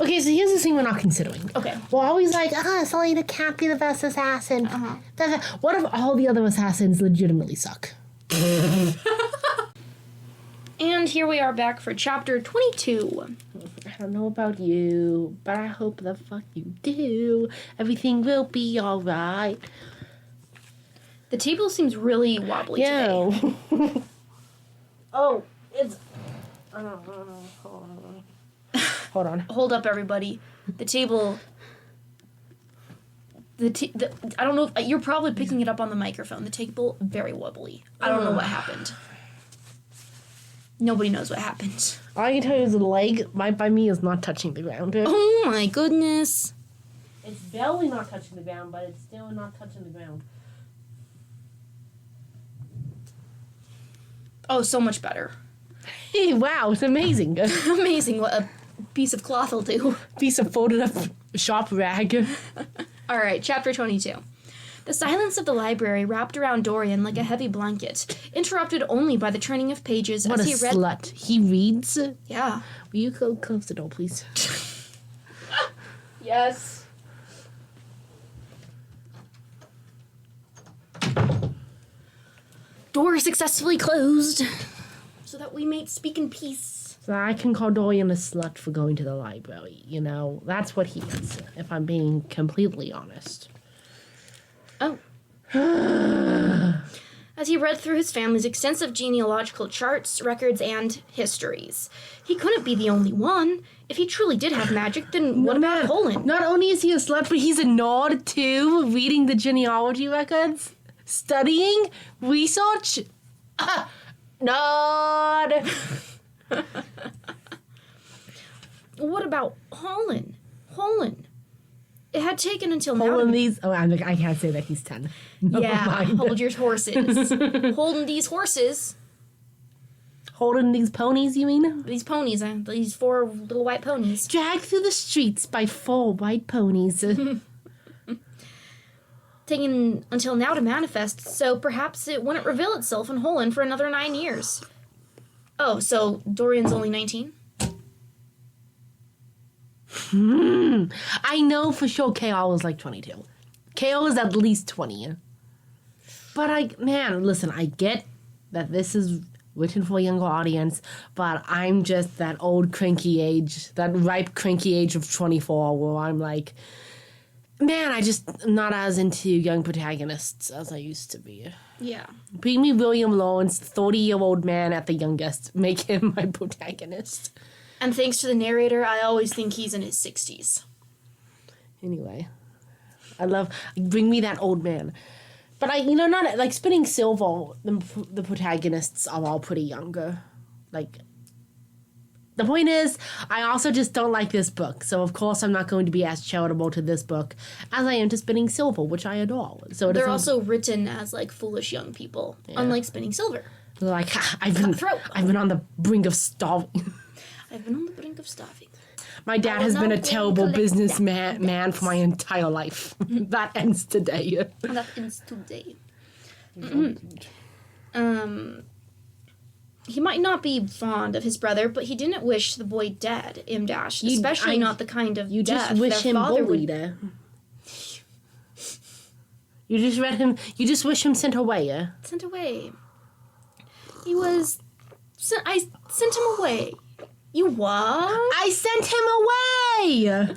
Okay, so here's the thing we're not considering. Okay. We're always like, Selena can't be the best assassin. What if all the other assassins legitimately suck? And here we are back for chapter 22. I don't know about you, but I hope the fuck you do. Everything will be alright. The table seems really wobbly today. Oh, it's... Hold on. Hold up, everybody. The table... I don't know if... You're probably picking it up on the microphone. The table, very wobbly. I don't know what happened. Nobody knows what happened. All I can tell you is the leg, right by me, is not touching the ground. Oh my goodness. It's barely not touching the ground, but it's still not touching the ground. Oh, so much better. Hey, wow, it's amazing. Amazing what a piece of cloth will do. Piece of folded up shop rag. All right, chapter 22. The silence of the library wrapped around Dorian like a heavy blanket, interrupted only by the turning of pages What as a he read. slut. He reads? Yeah. Will you close the door, please? Yes. Door successfully closed, so that we may speak in peace. So I can call Dorian a slut for going to the library, you know? That's what he is, if I'm being completely honest. Oh. As he read through his family's extensive genealogical charts, records, and histories. He couldn't be the only one. If he truly did have magic, then what about Poland? Not only is he a slut, but he's a nerd too, reading the genealogy records, studying, research. Nerd. What about Holland? Holland. It had taken until now. I can't say that he's 10. Never mind. Hold your horses. Holding these horses. Holding these ponies, you mean? These ponies, these 4 little white ponies. Dragged through the streets by 4 white ponies. Taken until now to manifest, so perhaps it wouldn't reveal itself in Holland for another 9 years. Oh, so Dorian's only 19? I know for sure KO was like 22. KO is at least 20. But listen, I get that this is written for a younger audience, but I'm just that old cranky age, that ripe cranky age of 24 where I'm like, man, I just not as into young protagonists as I used to be. Yeah. Bring me William Lawrence, 30-year-old man at the youngest. Make him my protagonist. And thanks to the narrator, I always think he's in his 60s. Anyway, bring me that old man. But not like Spinning Silver, the protagonists are all pretty younger. Like, the point is, I also just don't like this book. So, of course, I'm not going to be as charitable to this book as I am to Spinning Silver, which I adore. So they're also written as, like, foolish young people, unlike Spinning Silver. Like, I've been on the brink of starving. I've been on the brink of starving. My dad has been a terrible businessman for my entire life. That ends today. That ends today. He might not be fond of his brother, but he didn't wish the boy dead, especially not the kind of you death just wish their him father bullied. You just wish him sent away. Sent away. I sent him away. You what? I sent him away!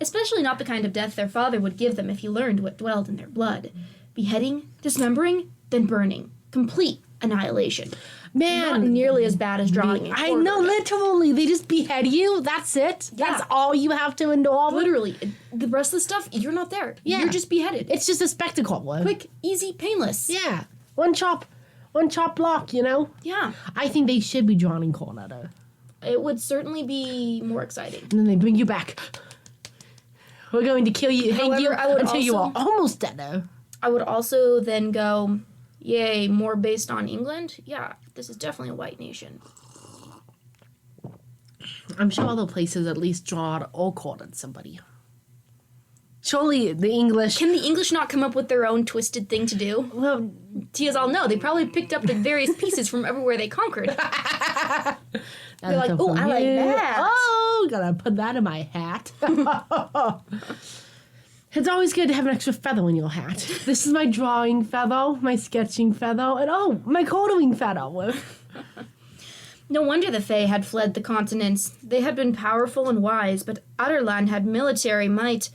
Especially not the kind of death their father would give them if he learned what dwelled in their blood. Beheading, dismembering, then burning. Complete annihilation. Man. Not nearly as bad as drawing a I know, literally. They just behead you. That's it. Yeah. That's all you have to endure. Literally. The rest of the stuff, you're not there. Yeah. You're just beheaded. It's just a spectacle. Quick, easy, painless. Yeah. One chop block, you know? Yeah. I think they should be drawn in corner. It would certainly be more exciting. And then they bring you back. We're going to kill you, hang you until you are almost dead. I would also then go, yay, more based on England? Yeah, this is definitely a white nation. I'm sure other places at least draw or quartered somebody. Surely the English... Can the English not come up with their own twisted thing to do? Well, Tia's all no. They probably picked up the various pieces from everywhere they conquered. They're like, oh, I like that. gonna put that in my hat. It's always good to have an extra feather in your hat. This is my drawing feather, my sketching feather, and my coloring feather. No wonder the Fae had fled the continents. They had been powerful and wise, but Adarlan had military might.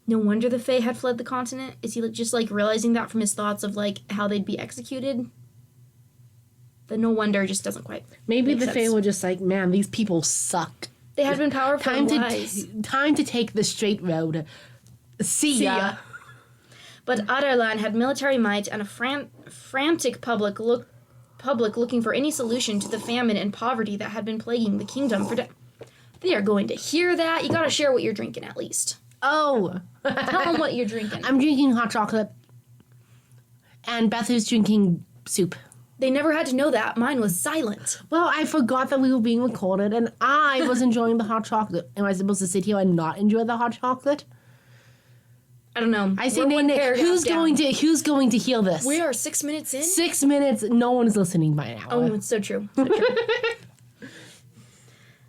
No wonder the Fae had fled the continent. Is he just realizing that from his thoughts of how they'd be executed? The no wonder just doesn't quite. Maybe make the sense. Fae were just like, man, these people suck. They had been powerful and wise. Time to take the straight road. See ya. But Adarlan had military might and a frantic public looking for any solution to the famine and poverty that had been plaguing the kingdom for They are going to hear that. You gotta share what you're drinking at least. Oh. Tell them what you're drinking. I'm drinking hot chocolate. And Beth is drinking soup. They never had to know that. Mine was silent. Well, I forgot that we were being recorded, and I was enjoying the hot chocolate. Am I supposed to sit here and not enjoy the hot chocolate? I don't know. I say, Nick, who's going to hear this? We are 6 minutes in. 6 minutes. No one is listening by now. Oh, it's so true. So true.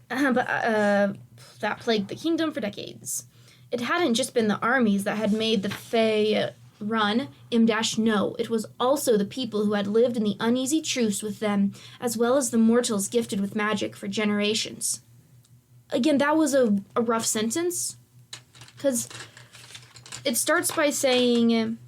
That plagued the kingdom for decades. It hadn't just been the armies that had made the Fae run. No, it was also the people who had lived in the uneasy truce with them, as well as the mortals gifted with magic for generations. Again, that was a rough sentence, because it starts by saying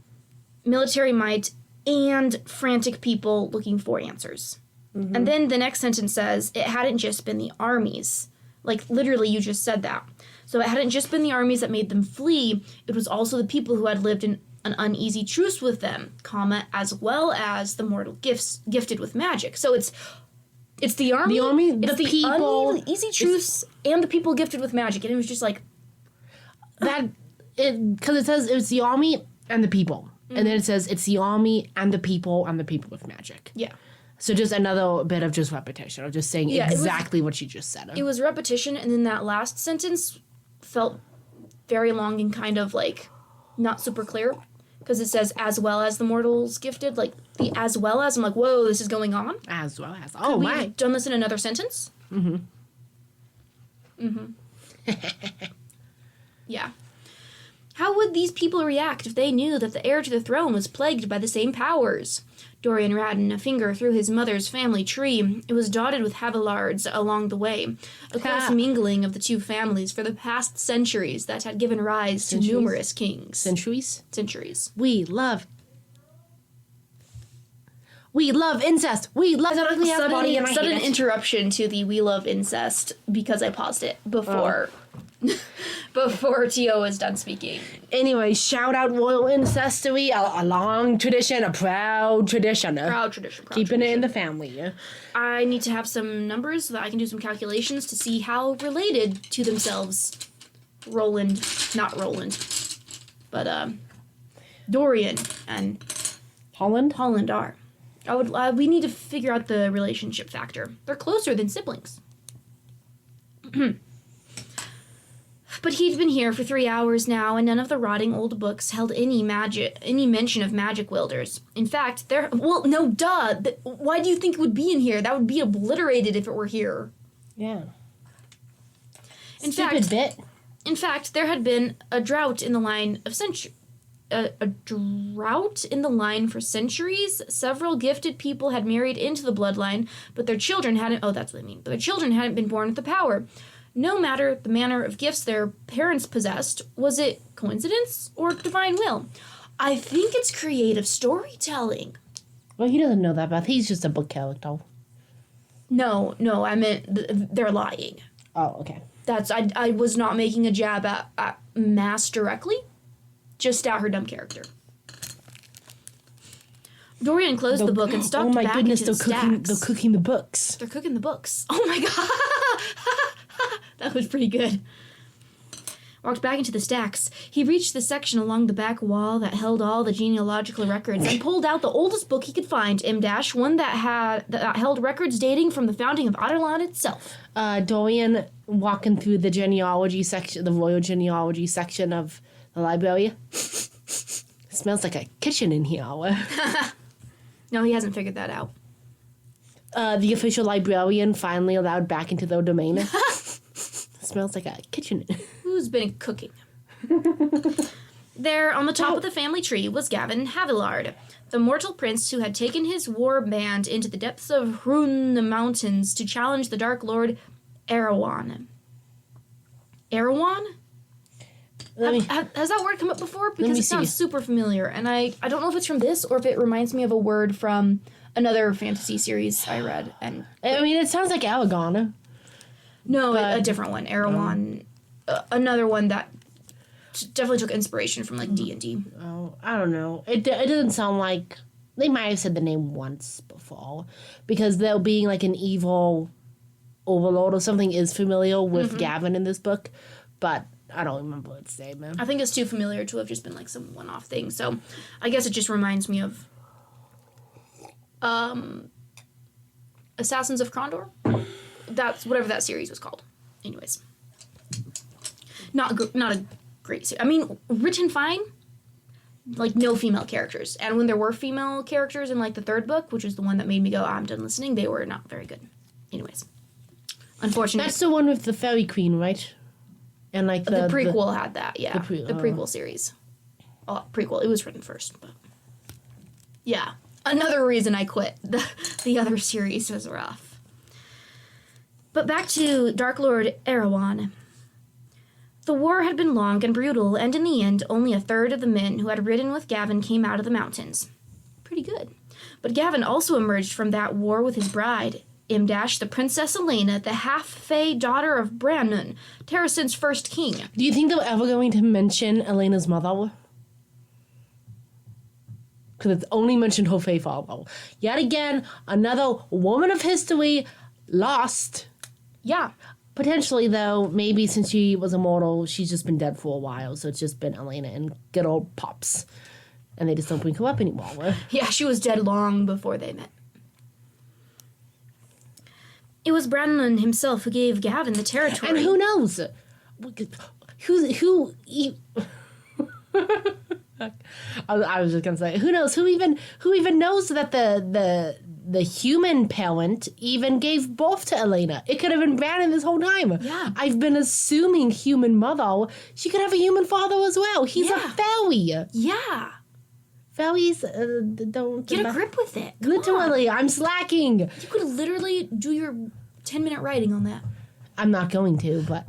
military might and frantic people looking for answers. Mm-hmm. And then the next sentence says it hadn't just been the armies. Literally, you just said that. So it hadn't just been the armies that made them flee, it was also the people who had lived in an uneasy truce with them, as well as the mortal gifted with magic. So it's the army, it's the people, uneasy truce, and the people gifted with magic. And it was just that, because it says it's the army and the people. Mm-hmm. And then it says it's the army and the people with magic. Yeah. So just another bit of just repetition, of just saying exactly what you just said. It was repetition, and then that last sentence felt very long and kind of not super clear, because it says as well as the mortals gifted, the as well as. I'm like, whoa, this is going on. As well as. Oh my! We've done this in another sentence. Mm-hmm. Yeah. How would these people react if they knew that the heir to the throne was plagued by the same powers? Dorian ran a finger through his mother's family tree. It was dotted with Havilards along the way, a close mingling of the two families for the past centuries that had given rise to numerous kings. Centuries? We love incest. We love sudden interruption to the we love incest because I paused it before before Tio was done speaking. Anyway, shout out royal incestory, a long tradition, a proud tradition. Keeping it in the family. I need to have some numbers so that I can do some calculations to see how related to themselves not Roland, but Dorian and Holland are. We need to figure out the relationship factor. They're closer than siblings. But he'd been here for 3 hours now, and none of the rotting old books held any mention of magic wielders. In fact, why do you think it would be in here? That would be obliterated if it were here. Yeah. In fact, there had been a drought in the line of a drought in the line for centuries. Several gifted people had married into the bloodline, but their children hadn't. Oh, that's what I mean. But their children hadn't been born with the power. No matter the manner of gifts their parents possessed, was it coincidence or divine will? I think it's creative storytelling. Well, he doesn't know that, Beth. He's just a book character. No, I meant they're lying. Oh, okay. I was not making a jab at Maas directly, just at her dumb character. Dorian closed the book and stalked back into the stacks. They're cooking the books. They're cooking the books. Oh my god! That was pretty good. Walked back into the stacks. He reached the section along the back wall that held all the genealogical records and pulled out the oldest book he could find, one that held records dating from the founding of Adarlan itself. Dorian walking through the genealogy section, the royal genealogy section of the library. Smells like a kitchen in here. No, he hasn't figured that out. The official librarian finally allowed back into their domain. smells like a kitchen. Who's been cooking? There, on the top of the family tree, was Gavin Havillard, the mortal prince who had taken his war band into the depths of Hrun Mountains to challenge the Dark Lord Erawan. Erawan? Has that word come up before? Because it sounds super familiar, and I don't know if it's from this or if it reminds me of a word from another fantasy series I read. And I mean, it sounds like Aragon. No, a different one. Erawan. Another one that definitely took inspiration from, like, D&D. Oh, I don't know. It doesn't sound like... They might have said the name once before. Because there being, like, an evil overlord or something is familiar with Gavin in this book. But I don't remember its name, man. I think it's too familiar to have just been, like, some one-off thing. So I guess it just reminds me of... Assassins of Krondor? That's whatever that series was called. Anyways. Not a great series. I mean, written fine. Like, no female characters. And when there were female characters in, like, the third book, which is the one that made me go, I'm done listening, they were not very good. Anyways. Unfortunately. That's the one with the Fairy Queen, right? And, like, the prequel had that, yeah. The prequel series. Oh, prequel. It was written first, but... Yeah. Another reason I quit. The other series was rough. But back to Dark Lord Erawan. The war had been long and brutal, and in the end, only a third of the men who had ridden with Gavin came out of the mountains. Pretty good. But Gavin also emerged from that war with his bride, Imdash, the Princess Elena, the half-fey daughter of Brannon, Terrasant's first king. Do you think they're ever going to mention Elena's mother? Because it's only mentioned her fey father. Yet again, another woman of history lost. Yeah. Potentially, though, maybe since she was immortal, she's just been dead for a while, so it's just been Elena and good old Pops. And they just don't bring her up anymore. Yeah, she was dead long before they met. It was Brannon himself who gave Gavin the territory. And who knows? I was just gonna say, who knows? Who even knows that the human parent even gave birth to Elena? It could have been Brannon this whole time. Yeah. I've been assuming human mother. She could have a human father as well. He's a fairy. Yeah. Fairies don't... Get a grip with it. Come Literally, on. I'm slacking. You could literally do your 10-minute writing on that. I'm not going to, but...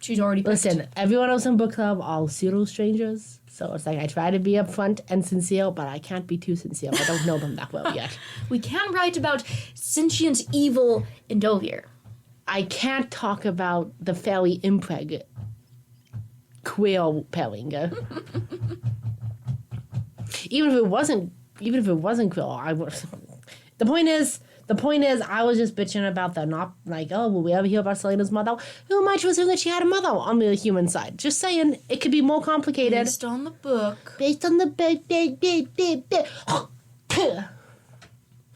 She's already picked. Listen, everyone else in book club, all pseudo strangers. So it's like I try to be upfront and sincere, but I can't be too sincere. I don't know them that well yet. We can write about sentient evil in Dovier. I can't talk about the fairy impreg quill pairing. Even if it wasn't quill, I would. The point is, I was just bitching about the not, like, oh, will we ever hear about Selena's mother? Who am I to assume that she had a mother on the human side? Just saying, it could be more complicated. Based on the book. Based on the book.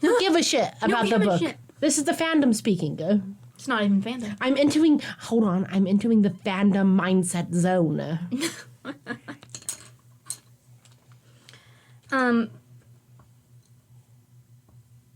Who give a shit about the book? This is the fandom speaking. It's not even fandom. I'm entering the fandom mindset zone.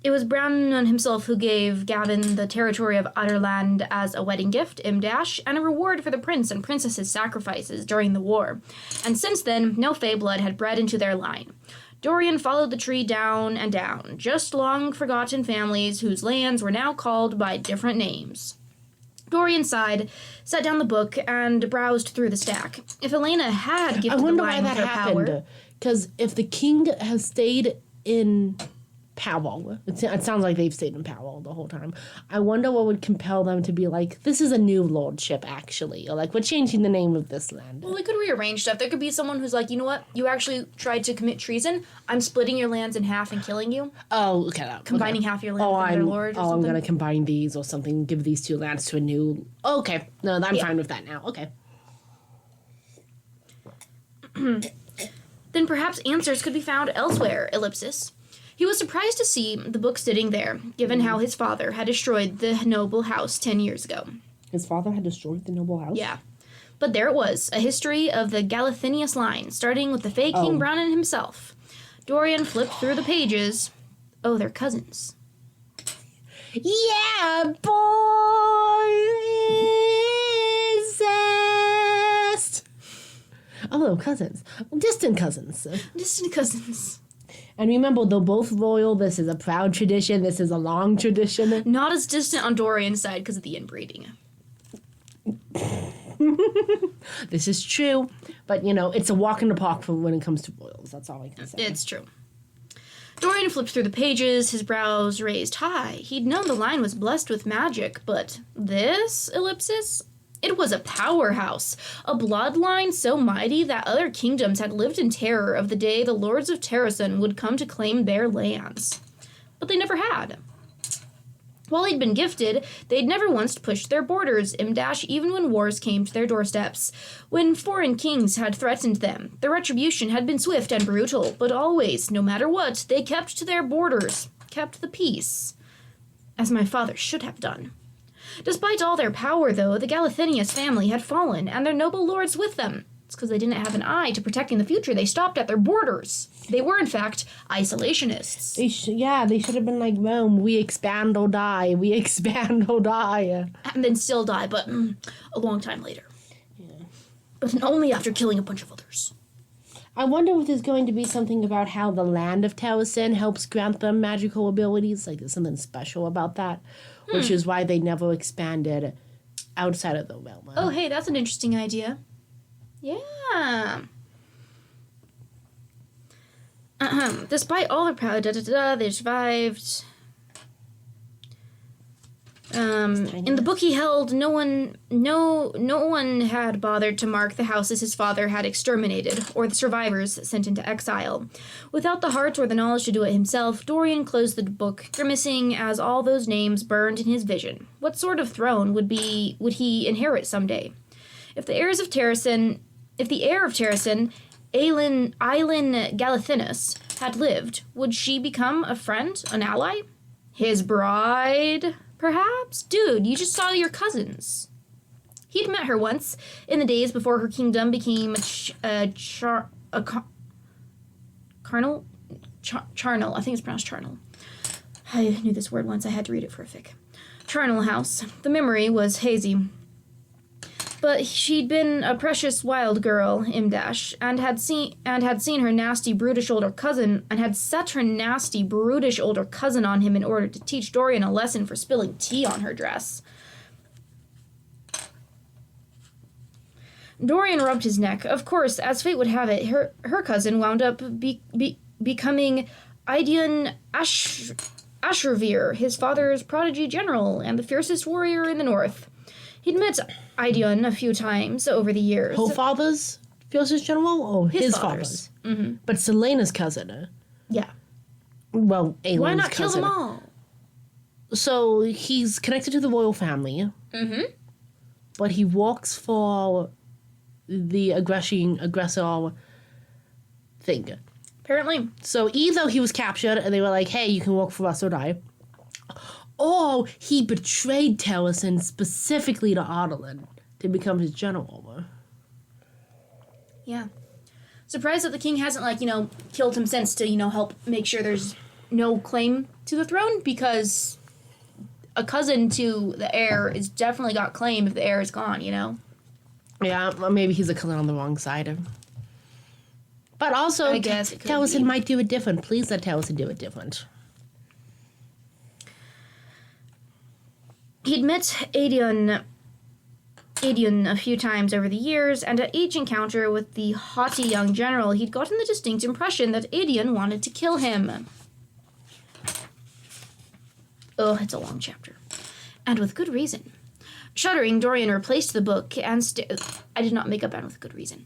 It was Brannon himself who gave Gavin the territory of Utterland as a wedding gift, Imdash, and a reward for the prince and princess's sacrifices during the war. And since then, no Fey blood had bred into their line. Dorian followed the tree down and down, just long-forgotten families whose lands were now called by different names. Dorian sighed, set down the book, and browsed through the stack. If Elena had gifted the line with her power... Because if the king has stayed in Powell, it sounds like they've stayed in Powell the whole time. I wonder what would compel them to be like, this is a new lordship, actually. Or like, we're changing the name of this land. Well, we could rearrange stuff. There could be someone who's like, you know what? You actually tried to commit treason. I'm splitting your lands in half and killing you. Oh, okay. Combining half your land with another lord or something. I'm going to combine these or something, give these two lands to a new... Okay. No, I'm fine with that now. Okay. Then perhaps answers could be found elsewhere, ellipsis. He was surprised to see the book sitting there, given how his father had destroyed the noble house 10 years ago. His father had destroyed the noble house? Yeah. But there it was, a history of the Galathinius line, starting with the Fey King Brannon himself. Dorian flipped through the pages. Oh, they're cousins. Yeah, boys! Hello, cousins. Distant cousins. Distant cousins. And remember, they're both royal. This is a proud tradition. This is a long tradition. Not as distant on Dorian's side because of the inbreeding. This is true. But, it's a walk in the park for when it comes to royals. That's all I can say. It's true. Dorian flipped through the pages, his brows raised high. He'd known the line was blessed with magic, but this, ellipsis? It was a powerhouse, a bloodline so mighty that other kingdoms had lived in terror of the day the lords of Terrasen would come to claim their lands. But they never had. While they'd been gifted, they'd never once pushed their borders, even when wars came to their doorsteps. When foreign kings had threatened them, the retribution had been swift and brutal, but always, no matter what, they kept to their borders, kept the peace. As my father should have done. Despite all their power, though, the Galathinius family had fallen, and their noble lords with them. It's because they didn't have an eye to protecting the future. They stopped at their borders. They were, in fact, isolationists. They should have been like Rome. We expand or die. We expand or die. And then still die, but a long time later. Yeah. But only after killing a bunch of others. I wonder if there's going to be something about how the land of Terrasen helps grant them magical abilities. Like there's something special about that. Which is why they never expanded outside of the realm. Oh, hey, that's an interesting idea. Yeah. Despite all their power, they survived. In the book he held, no one had bothered to mark the houses his father had exterminated, or the survivors sent into exile. Without the heart or the knowledge to do it himself, Dorian closed the book, grimacing as all those names burned in his vision. What sort of throne would he inherit someday? If the heir of Terrasen, Aelin Galathinus, had lived, would she become a friend, an ally? His bride? Perhaps? Dude, you just saw your cousins. He'd met her once, in the days before her kingdom became charnel? Charnel. I think it's pronounced charnel. I knew this word once. I had to read it for a fic. Charnel house. The memory was hazy. But she'd been a precious wild girl, Imdash, and had seen her nasty, brutish older cousin, and had set her nasty, brutish older cousin on him in order to teach Dorian a lesson for spilling tea on her dress. Dorian rubbed his neck. Of course, as fate would have it, her cousin wound up becoming Idion Ashravir, his father's prodigy general, and the fiercest warrior in the north. He'd met Idion a few times over the years. Her father's fiercest general? Or his father's? Mm-hmm. But Selena's cousin. Yeah. Well, Aelin's Why not cousin. kill them all? So he's connected to the royal family. Mm-hmm. But he works for the aggressor thing. Apparently. So either he was captured and they were like, hey, you can work for us or die. Or he betrayed Terrasen specifically to Adolin to become his general. Yeah. Surprised that the king hasn't, killed him since to, help make sure there's no claim to the throne, because a cousin to the heir is definitely got claim if the heir is gone, Yeah, well, maybe he's a cousin on the wrong side. But also, I guess it could Terrasen be. might do it different. Please let Terrasen do it different. He'd met Aedion a few times over the years, and at each encounter with the haughty young general, he'd gotten the distinct impression that Aedion wanted to kill him. Oh, it's a long chapter. And with good reason. Shuddering, Dorian replaced the book and I did not make up "and with good reason."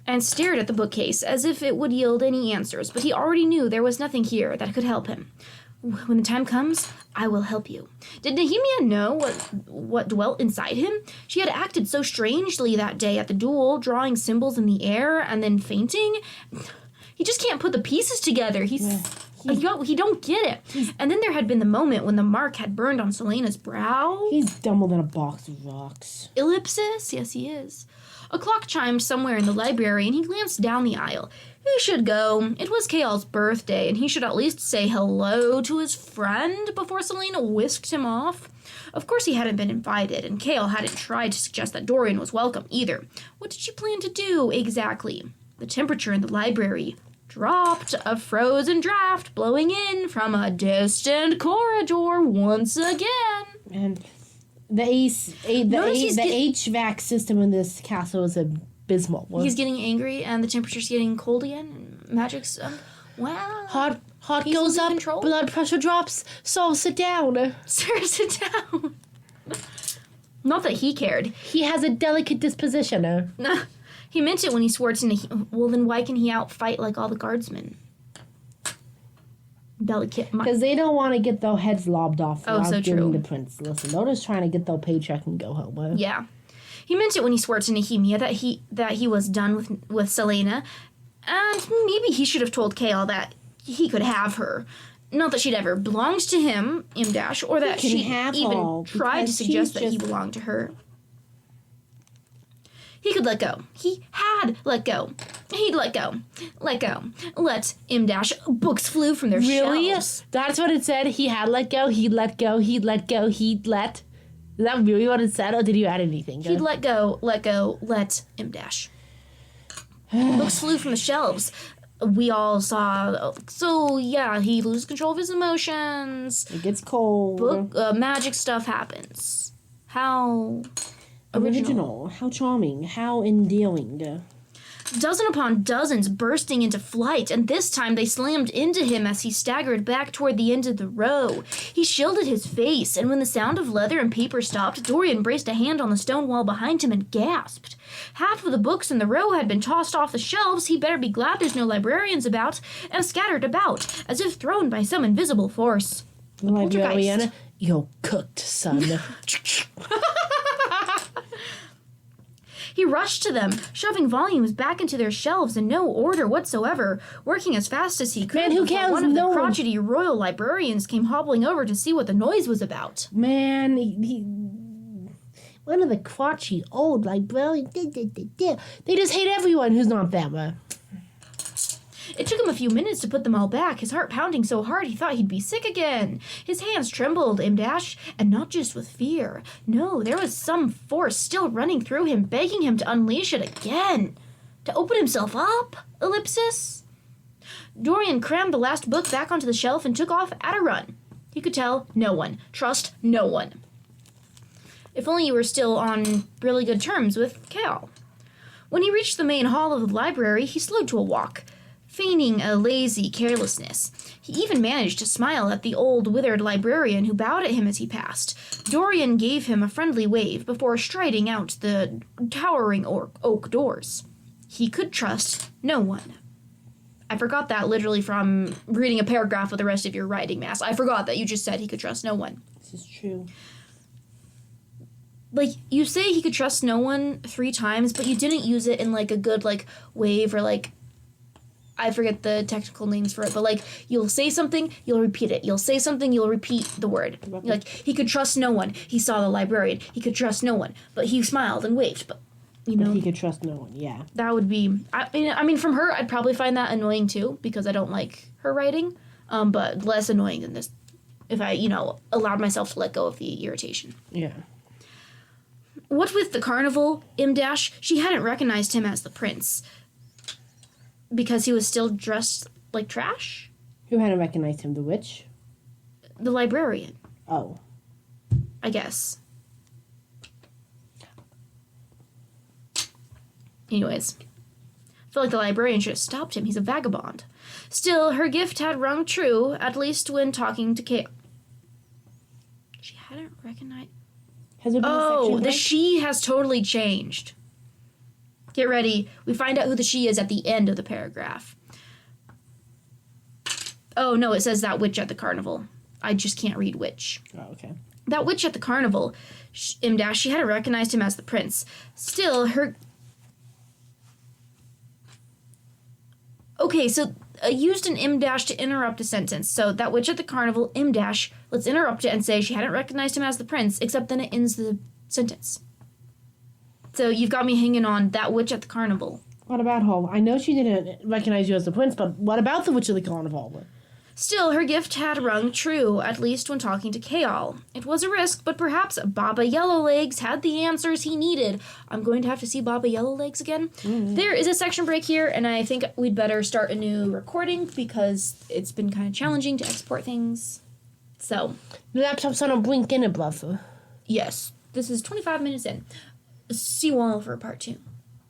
And stared at the bookcase as if it would yield any answers, but he already knew there was nothing here that could help him. When the time comes, I will help you. Did Nehemia know what dwelt inside him? She had acted so strangely that day at the duel, drawing symbols in the air and then fainting. He just can't put the pieces together. He don't get it. And then there had been the moment when the mark had burned on Selena's brow. He's dumber than a box of rocks. Ellipsis? Yes, he is. A clock chimed somewhere in the library, and he glanced down the aisle. He should go. It was Kael's birthday, and he should at least say hello to his friend before Selena whisked him off. Of course he hadn't been invited, and Kale hadn't tried to suggest that Dorian was welcome either. What did she plan to do, exactly? The temperature in the library dropped, a frozen draft blowing in from a distant corridor once again. And the HVAC system in this castle is abysmal. He's getting angry, and the temperature's getting cold again, and magic's, wow. Heart goes up, control. Blood pressure drops, so sit down. Sir, sit down. Not that he cared. He has a delicate disposition. Nah. He meant it when he swore to... Well, then why can he outfight like all the guardsmen? Delicate... Because they don't want to get their heads lobbed off. Oh, so true. The prince. Listen, they're just trying to get their paycheck and go home. Yeah. He meant it when he swore to Nehemia that he was done with Selena. And maybe he should have told Kale that he could have her. Not that she'd ever belonged to him, M-, or that she even tried to suggest that he belonged to her. He could let go. He had let go. He'd let go. Let go. Let M-. Books flew from their really? shelves. That's what it said? He had let go, he'd let go, he'd let go, he'd let... Is that really what it said, or did you add anything? He'd let go, let M-. Books flew from the shelves. We all saw... So, yeah, he loses control of his emotions. It gets cold. Magic stuff happens. How... Original. How charming. How endearing. Dozen upon dozens bursting into flight, and this time they slammed into him as he staggered back toward the end of the row. He shielded his face, and when the sound of leather and paper stopped, Dorian braced a hand on the stone wall behind him and gasped. Half of the books in the row had been tossed off the shelves. He better be glad there's no librarians about, and scattered about, as if thrown by some invisible force. Librarian, you're cooked, son. He rushed to them, shoving volumes back into their shelves in no order whatsoever, working as fast as he could. Man, who cares? One of the crotchety royal librarians came hobbling over to see what the noise was about. Man, one of the crotchety old librarians, they just hate everyone who's not them. It took him a few minutes to put them all back, his heart pounding so hard he thought he'd be sick again. His hands trembled, M-, and not just with fear. No, there was some force still running through him, begging him to unleash it again. To open himself up? Ellipsis? Dorian crammed the last book back onto the shelf and took off at a run. He could tell no one. Trust no one. If only you were still on really good terms with Kale. When he reached the main hall of the library, he slowed to a walk, feigning a lazy carelessness. He even managed to smile at the old, withered librarian who bowed at him as he passed. Dorian gave him a friendly wave before striding out the towering oak doors. He could trust no one. I forgot that literally from reading a paragraph of the rest of your writing, Maas. I forgot that you just said he could trust no one. This is true. Like, you say he could trust no one 3 times, but you didn't use it in, like, a good, like, wave or, like, I forget the technical names for it, but, like, you'll say something, you'll repeat it. You'll say something, you'll repeat the word. Like, he could trust no one. He saw the librarian. He could trust no one. But he smiled and waved, but, you know. But he could trust no one, yeah. That would be, I mean, from her, I'd probably find that annoying, too, because I don't like her writing, but less annoying than this, if I, allowed myself to let go of the irritation. Yeah. What with the carnival, M-, she hadn't recognized him as the prince. Because he was still dressed like trash? Who hadn't recognized him? The witch? The librarian. Oh. I guess. Anyways. I feel like the librarian should have stopped him. He's a vagabond. Still, her gift had rung true, at least when talking to Kate. She hadn't recognized... Has it been the she has totally changed. Get ready. We find out who the she is at the end of the paragraph. Oh, no, it says that witch at the carnival. I just can't read witch. Oh, okay. That witch at the carnival, M-, she hadn't recognized him as the prince. Still, her... Okay, so used an M- to interrupt a sentence. So that witch at the carnival, M-, let's interrupt it and say she hadn't recognized him as the prince, except then it ends the sentence. So you've got me hanging on that witch at the carnival. What about her? I know she didn't recognize you as the prince, but what about the witch of the carnival? Still, her gift had rung true, at least when talking to Kaol. It was a risk, but perhaps Baba Yellowlegs had the answers he needed. I'm going to have to see Baba Yellowlegs again. Mm-hmm. There is a section break here, and I think we'd better start a new recording because it's been kind of challenging to export things. So. The laptop's on a blink and a buffer. Yes. This is 25 minutes in. See you all for part 2.